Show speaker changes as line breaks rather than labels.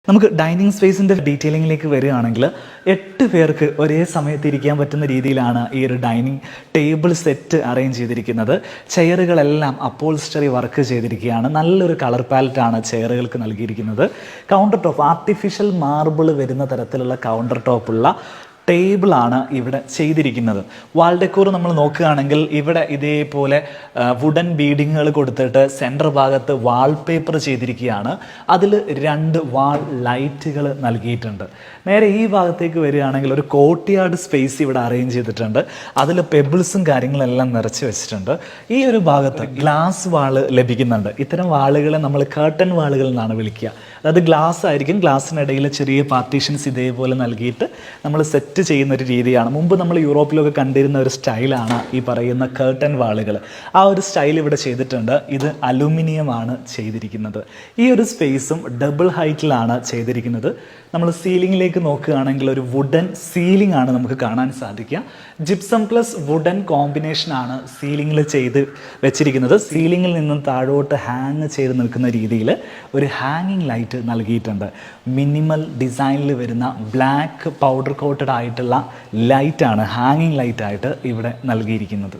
നമുക്ക് ഡൈനിങ് സ്പേസിൻ്റെ ഡീറ്റെയിലിങ്ങിലേക്ക് വരികയാണെങ്കിൽ 8 പേർക്ക് ഒരേ സമയത്ത് ഇരിക്കാൻ പറ്റുന്ന രീതിയിലാണ് ഈ ഒരു ഡൈനിങ് ടേബിൾ സെറ്റ് അറേഞ്ച് ചെയ്തിരിക്കുന്നത്. ചെയറുകളെല്ലാം അപ്പോൾസ്റ്ററി വർക്ക് ചെയ്തിരിക്കുകയാണ്. നല്ലൊരു കളർ പാലറ്റാണ് ചെയറുകൾക്ക് നൽകിയിരിക്കുന്നത്. കൗണ്ടർ ടോപ്പ് ആർട്ടിഫിഷ്യൽ മാർബിൾ വരുന്ന തരത്തിലുള്ള കൗണ്ടർ ടോപ്പുള്ള ടേബിളാണ് ഇവിടെ ചെയ്തിരിക്കുന്നത്. വാൾ ഡെക്കോർ നമ്മൾ നോക്കുകയാണെങ്കിൽ ഇവിടെ ഇതേപോലെ വുഡൻ ബീഡിങ്ങുകൾ കൊടുത്തിട്ട് സെൻറ്റർ ഭാഗത്ത് വാൾപേപ്പർ ചെയ്തിരിക്കുകയാണ്. അതിൽ 2 വാൾ ലൈറ്റുകൾ നൽകിയിട്ടുണ്ട്. നേരെ ഈ ഭാഗത്തേക്ക് വരികയാണെങ്കിൽ ഒരു കോർട്ട്യാർഡ് സ്പേസ് ഇവിടെ അറേഞ്ച് ചെയ്തിട്ടുണ്ട്. അതിൽ പെബിൾസും കാര്യങ്ങളെല്ലാം നിറച്ച് വെച്ചിട്ടുണ്ട്. ഈ ഒരു ഭാഗത്ത് ഗ്ലാസ് വാള് ലഭിക്കുന്നുണ്ട്. ഇത്തരം വാളുകളെ നമ്മൾ കർട്ടൻ വാളുകൾ എന്നാണ് വിളിക്കുക. അതായത് ഗ്ലാസ് ആയിരിക്കും, ഗ്ലാസ്സിനിടയിൽ ചെറിയ പാർട്ടീഷൻസ് ഇതേപോലെ നൽകിയിട്ട് നമ്മൾ സെറ്റ് ചെയ്യുന്ന ഒരു രീതിയാണ്. മുമ്പ് നമ്മൾ യൂറോപ്പിലൊക്കെ കണ്ടിരുന്ന ഒരു സ്റ്റൈലാണ് ഈ പറയുന്ന കർട്ടൻ വാളുകൾ. ആ ഒരു സ്റ്റൈൽ ഇവിടെ ചെയ്തിട്ടുണ്ട്. ഇത് അലുമിനിയമാണ് ചെയ്തിരിക്കുന്നത്. ഈ ഒരു സ്പേസും ഡബിൾ ഹൈറ്റിലാണ് ചെയ്തിരിക്കുന്നത്. നമ്മൾ സീലിംഗിലേക്ക് നോക്കുകയാണെങ്കിൽ ഒരു വുഡൻ സീലിംഗ് ആണ് നമുക്ക് കാണാൻ സാധിക്കുക. ജിപ്സം പ്ലസ് വുഡൻ കോമ്പിനേഷനാണ് സീലിംഗിൽ ചെയ്ത് വെച്ചിരിക്കുന്നത്. സീലിംഗിൽ നിന്നും താഴോട്ട് ഹാങ് ചെയ്ത് നിൽക്കുന്ന രീതിയിൽ ഒരു ഹാങ്ങിങ് ലൈറ്റ് നൽകിയിട്ടുണ്ട്. മിനിമൽ ഡിസൈനിൽ വരുന്ന ബ്ലാക്ക് പൗഡർ കോട്ടഡ് ആയിട്ടുള്ള ലൈറ്റാണ് ഹാങ്ങിങ് ലൈറ്റായിട്ട് ഇവിടെ നൽകിയിരിക്കുന്നത്.